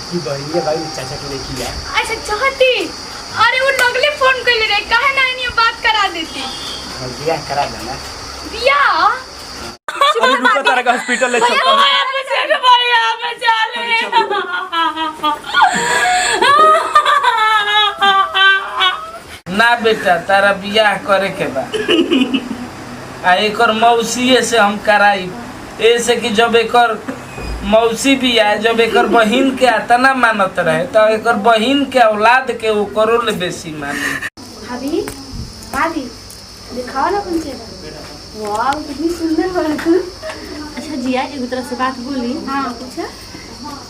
की बहनिया भाई चाचा के लेके आ। अच्छा चाहती, अरे वो नगले फोन कर ले रहे, काहे ना इन्हें बात करा देती। बियाह करा देना। बियाह? अरे रुको तारा का हॉस्पिटल ले चलता हूं। ना बेटा तारा बियाह करे के बा आ एकर मौसीए से हम कराई। ऐसे कि जब एकर मौसी भी आए, जब एकर बहिन के अतना मानत रहे तो एकर बहिन के औलाद के वो करो ले बेसी माने। भाभी भाभी दिखाओ ना कौन चेहरा। वाह कितनी सुंदर हो रहा तू। अच्छा जिया एक तरह से बात बोली। हाँ पूछा।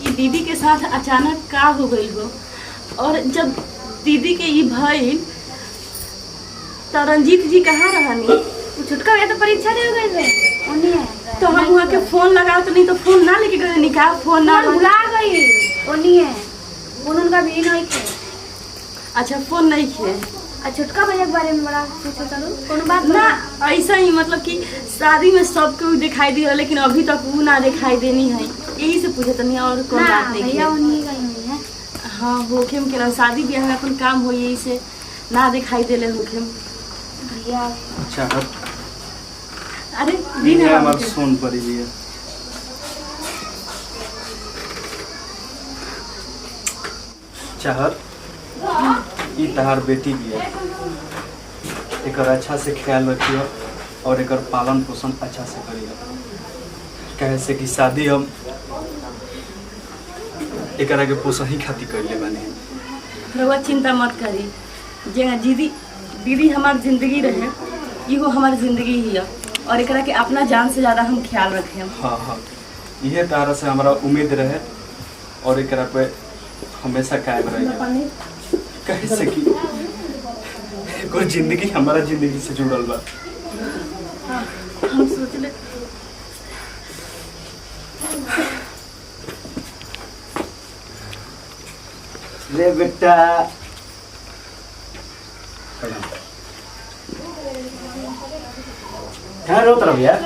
ये दीदी के साथ अचानक का हो गई हो, और जब दीदी के ये भइल तो रंजीत जी कहाँ रहनी? वो छुटका भैया तो परीक्षा दे गए थे, उन्हीं है। तो हम वहाँ के फोन लगा तो नहीं, तो फोन ना लेके गए निकाह फोन ना भुला गई, उन्हीं है। फोन उनका भी नहीं थे। अच्छा फोन नहीं थे। छुटका भैया के बारे में बड़ा पूछो चलो कौन बात ना ऐसा ही मतलब कि शादी में सबको दिखाई दी है, लेकिन अभी तक वो ना दिखाई देनी है, यही से पूछे तनी और कौन बात नहीं भैया उन्हीं गई हुई है। हाँ होखेम के ना शादी ब्याह में अपन काम हो, यही से ना दिखाई देले होखेम भैया। अच्छा अरे दिन ये है हमार सोन पड़ी भी है। चाहत ई तहार बेटी भी है, एकर अच्छा से ख्याल रखियो और एकर पालन पोषण अच्छा से करियो। कहे से कि शादी हम एकरा के पोषण ही खातिर कइले बानी। रउआ चिंता मत करी, जे दीदी दीदी हमार जिंदगी रहे, इहो हमार जिंदगी ही है, और एकरा के अपना जान से ज्यादा हम ख्याल रखे। हाँ हाँ इहे तारा से हमारा उम्मीद रहे और एकरा पे हमेशा कायम रहे। कहे से कि कोई जिंदगी हमारा जिंदगी से जुड़ल बा। हम सोचले ले बेटा कहाँ रोत रहो यार?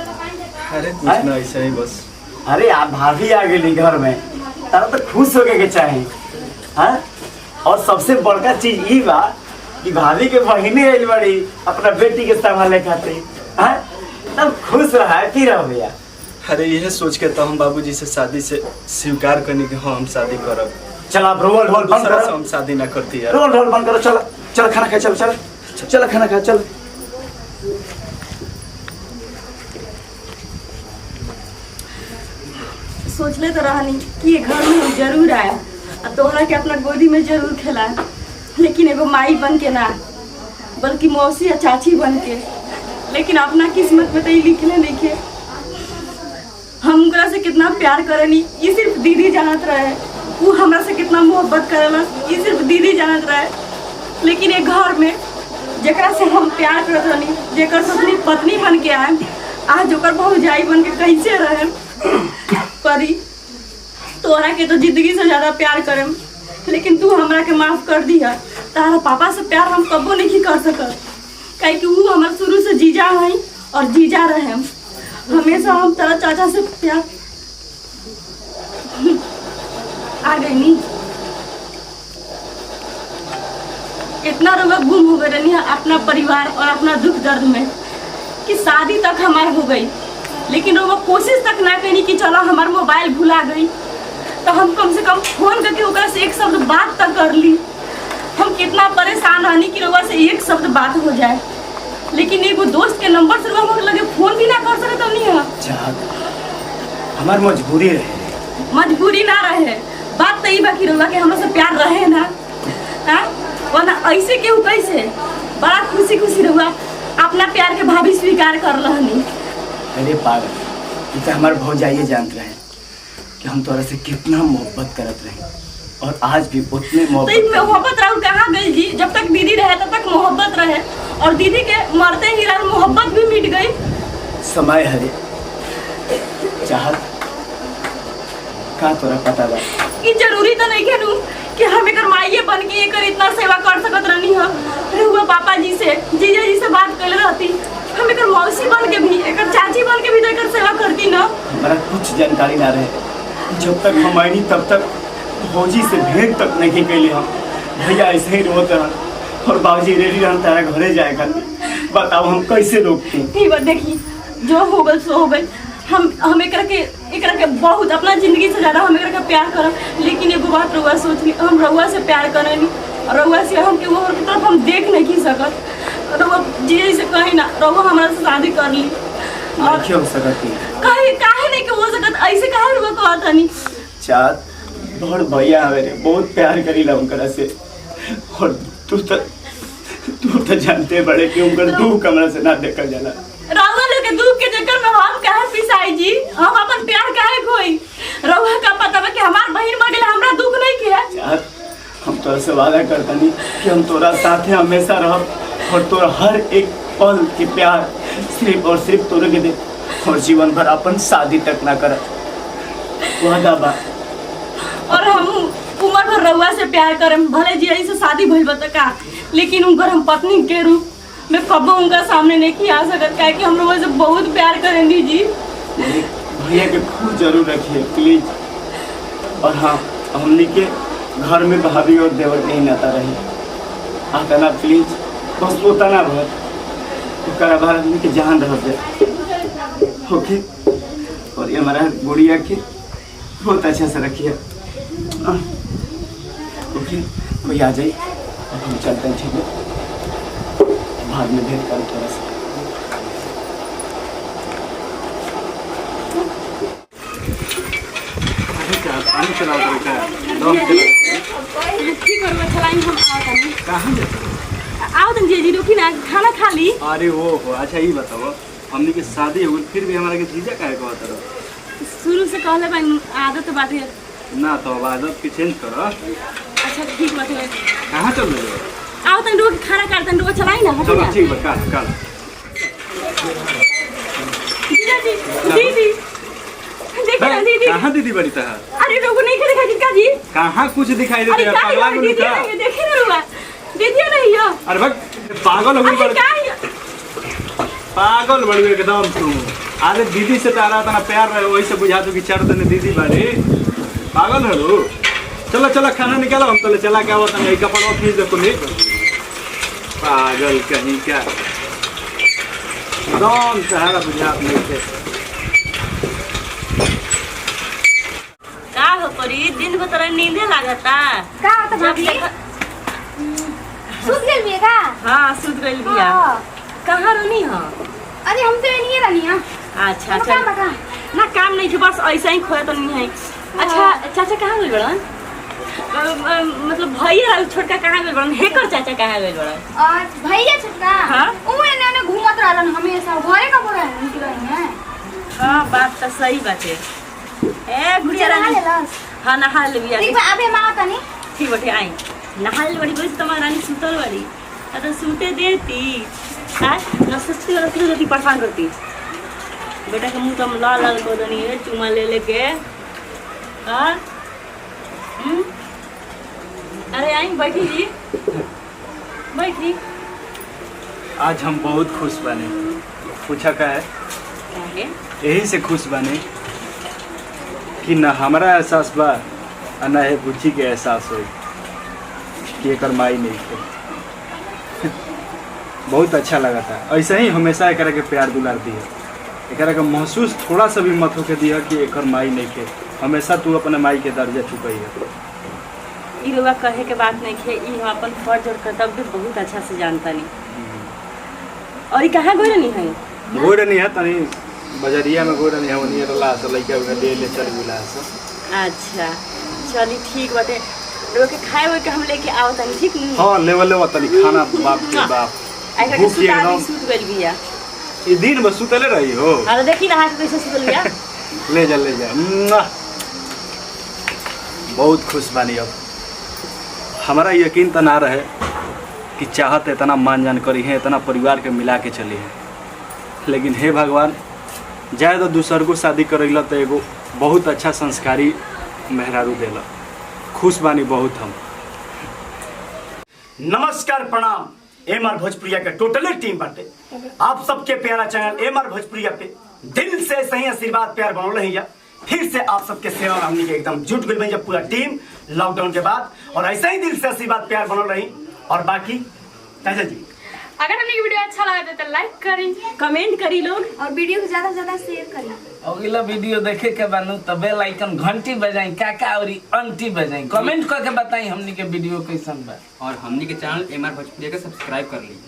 अरे कुछ ना ऐसा ही बस। अरे आप भाभी आ गई घर में, तारा तो खुश होके के चाहे। हाँ और सबसे बड़का चीज ई बा कि भाभी के बहिनी आइल बड़ी अपना बेटी के संभाले खातिर। हाँ तब खुश रहा है फिर रहो भैया। अरे यह सोच के तो हम बाबूजी से शादी से स्वीकार करने के हाँ हम शादी करब। चलो आप रोल ढोल बंद दूसरा से करो, हम शादी ना करती यार। रोल ढोल बंद करो। चलो चलो खाना खाए, चलो चलो चलो खाना खाए चलो। सोचले तो रहनी कि ये घर में हम जरूर आए और तोहरा के अपना गोदी में जरूर खिलाए, लेकिन एगो माई बन के ना, बल्कि मौसी या चाची बन के। लेकिन अपना किस्मत में तो ये लिखले नहीं के। हम उनकरा से कितना प्यार करेनी ये सिर्फ दीदी जानत रहे, वो हमरा से कितना मोहब्बत करेला ये सिर्फ दीदी जानत रहे। लेकिन ये घर में जेकरा से हम प्यार करत रहनी, जेकर से अपनी पत्नी बन के आए, आज ओकर भौजाई बन के कैसे रहे परी। तोरा के तो जिंदगी से ज्यादा प्यार करम, लेकिन तू हमरा के माफ कर दिया। तारा पापा से प्यार हम कबो नहीं कर सकत, काहे कि वो हमारे शुरू से जीजा है और जीजा रहे। हमेशा हम तेरा चाचा से प्यार आ गई नी। इतना रोग गुम हो गए नहीं अपना परिवार और अपना दुख दर्द में कि शादी तक हमारे हो गई, लेकिन वो कोशिश तक ना करी कि चलो हमारा मोबाइल भुला गई तो हम कम से कम फोन करके ओकरा से एक शब्द बात तक कर ली। हम कितना परेशान रहनी कि रउआ से एक शब्द बात हो जाए, लेकिन एगो दोस्त के नंबर से हम लगे फोन भी ना कर सकते नहीं है। हमारी मजबूरी रहे। मजबूरी ना रहे, बात तो ही बाकी रउआ के हमरा से प्यार रहे ना। हाँ वरना ऐसे केहू कैसे बड़ा खुशी खुशी रहुआ अपना प्यार के भाभी स्वीकार कर रहनी। अरे पागल, ये तो हमारे भौजाइये जानते रहे कि हम तोरा से कितना मोहब्बत करत रहे, और आज भी उतने तो मोहब्बत राहुल कहाँ गई जी? जब तक दीदी रहे तब तक मोहब्बत रहे, और दीदी के मरते ही राहुल मोहब्बत भी मिट गई। समय हरे चाहत का तोरा पता बा कि जरूरी तो नहीं खेलू कि हम एक माइये बन के एकर इतना सेवा कर सकत रहनी है। रहुआ पापा जी से जीजा जी से बात कर रहती, हम एक मौसी बन के भी एक चाची बन के भी तो एक सेवा करती ना। हमारा कुछ जानकारी ना रहे। जब तक हम आईनी तब तक भौजी से भेंट तक नहीं कैले हम। भैया ऐसे ही रोते रहन और बाबूजी रेडी रहन तारा घरे जाए खातिर। बताओ हम कैसे रोकते। ठीक बात देखी, जो हो गल सो हो गल। हम एकरा के बहुत अपना जिंदगी से ज्यादा हम एकरा के प्यार करब, लेकिन एगो बात रउआ सोच ली, हम रउआ से प्यार करेनी और रउआ से हम के वो की तरफ हम देख नहीं सकत। रउआ जी से कहीं ना रउआ हमरा से शादी कर ली और क्या हो सकती काहे नहीं के हो सकत, ऐसे काहे रउआ कहत हनी। चाँद बड़ भैया हवे रे, बहुत प्यार करीला उनकरा से। और तू तो जानते बड़े कि उनकर दुख हमरा से ना देखल जाला। रउआ लोग के दुख के चक्कर में हम काहे पिसाई जी, हम अपन प्यार काहे खोई। रउआ का पता बा कि हमार बहिन मर गेल, हमरा दुख नहीं के। चाँद हम तोरा से वादा करतनी कि हम तोरा साथे हमेशा रहब और तोरा हर एक पल के प्यार सिर्फ और सिर्फ तोरे के दे और जीवन भर अपन शादी तक ना कर। वादा बा। और हम उम्र भर रउआ से प्यार करम, भले जी ऐसे शादी भइल बा त का, लेकिन उनकर हम पत्नी के रूप में कबो उनका सामने नहीं आ सकत, काहे कि हम रउआ से बहुत प्यार करेंगी जी। भैया के खूब जरूर रखिए प्लीज। और हाँ, हमनी के घर में भाभी और देवर के ही नाता रही आता ना प्लीज, बस होता ना भर ओकरा बार हमनी के जान रह दे। ओके, और ये हमारा गुड़िया के बहुत अच्छा से रखिए। ओके, कोई आ जाए और हम चलते हैं, ठीक है? बाद में भेंट कर थोड़ा सा। पानी चलाओ तो क्या ठीक है, चलाई हम आवतनी। कहाँ आवतन जी रुकी ना, खाना खा ली। अरे वो अच्छा ये बताओ, हमने की शादी हो गई फिर भी हमारा के जीजा काहे कहत रहो? शुरू से कहले भाई आदत बात है ना, तो अब आदत के चेंज करो। अच्छा ठीक बात है। कहाँ चल रहे हो? आवतन रोक खाना काटतन रोक चलाई ना। चलो ठीक है, काल जी दीदी देखना दीदी। कहाँ दीदी बड़ी तहा? अरे रोको नहीं करे का जी। कहाँ कुछ दिखाई देते अरे है? काय पागल हो दीदी क्या? नहीं देखे ना रुआ दीदी नहीं हो। अरे भाग, पागल हो गई अरे बड़ी, काय पागल बड़ी एकदम तुम। अरे दीदी से तारा तना प्यार रहे, वही से बुझा दो कि चार तने दीदी बारी पागल है रो। चलो चलो खाना निकालो, हम तो चला क्या होता है कपड़ा खींच दो तुम्हें। पागल कहीं क्या, एकदम सहारा बुझा नहीं थे। का हो परी दिन भर तोरा नींदे लागता का होता भाभी? सुत गेल बिया का? हां सुत गइल बिया। हाँ। कहाँ रहनी हो? अरे हम तो नहीं रहनी है। अच्छा तो अच्छा काम बता। ना काम नहीं है, बस ऐसा ही खोया तो नहीं है। अच्छा चाचा कहाँ गइल बड़न? मतलब भैया छोटका कहाँ गइल बड़न? हेकर चाचा कहाँ गइल बड़न? और भैया छोटका हाँ? उहे ने घूमत रहलन हमेशा, घरे का बोला निकलनी है। हां बात तो सही बात है। ए गुड़िया नहा रानी। लेलस? हां नहा ले बिया। ठीक बा, अबे माँ तनी ठीक बाटे आई। नहा ले बड़ी बस तुम्हारी रानी सुतल बड़ी। अरे सूते देती आज न सस्ती वाला किलो देती परेशान करती। बेटा के मुंह तो हम लाल लाल कर देनी है चुमा ले लेके। हाँ अरे आई बैठी जी, बैठी। आज हम बहुत खुश बने। पूछा का है? काहे? यही से खुश बने कि न हमारा एहसास बा और न है बुच्ची के एहसास हो कि एकर माई नहीं थे। बहुत अच्छा लगा था। ऐसा ही हमेशा एक के प्यार दुलार दिया, एक के महसूस थोड़ा सा भी मत होके दिया कि एकर माई नहीं थे। हमेशा तू अपने माई के दर्जा चुकई है। ई लोग कहे के बात नहीं है, ई हम अपन फर्ज और कर्तव्य बहुत अच्छा से जानता नहीं। और ई कहाँ गई नहीं है? गोड़ नहीं है तनी बजरिया में गोड़ नहीं है, उन्हीं रला से लइका उन्हें दे ले चल बुला से। अच्छा चली ठीक बाटे। लोग के खाए हुए के हम लेके आओ तनी, ठीक नहीं? हां लेवल तनी खाना बाप के बाप। ऐसा के भूख सुता एकदम। दी सूत गइल बिया। ई दिन में सुतले रही हो? अरे देखी ना हाथ कैसे सुतल बिया। ले जा ले जा। मुआ। बहुत खुश बानी। अब हमारा यकीन तो ना रहे कि चाहत इतना मान जान करी है, इतना परिवार के मिला के चली है, लेकिन हे भगवान जाए तो दूसर को शादी करैला तो एगो बहुत अच्छा संस्कारी मेहरारू देला। खुश बानी बहुत हम। नमस्कार प्रणाम। एमआर भोजपुरिया के टोटली टीम बाटे आप सबके प्यारा चैनल एमआर भोजपुरिया पे दिल से सही आशीर्वाद प्यार बनल रही फिर से आप सबके सेवा में हमने के एकदम जुट गई जब पूरा टीम लॉकडाउन के बाद, और ऐसा ही दिल से आशीर्वाद प्यार बनल रही। और बाकी काजल जी, अगर हमने की वीडियो अच्छा लगा तो लाइक करी, कमेंट करी लोग, और वीडियो को ज्यादा से ज्यादा शेयर करी। अगला वीडियो देखे के बानू तो बेल आइकन घंटी बजाई, काका और आंटी बजाई, कमेंट करके बताई हमनी के वीडियो कैसन बा। और हमनी के चैनल MR भोजपुरिया के सब्सक्राइब कर ली।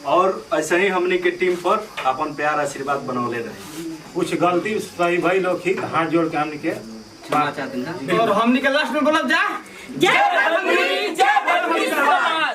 और ऐसे ही हमनी के टीम पर अपन प्यार आशीर्वाद बनौले रही। कुछ गलती सही भाई लोग ही हाथ जोड़ के हमने के क्षमा चाहते हैं ना। और हमने के लास्ट में बोला जा जय भोजपुरी, जय भोजपुरी समाज।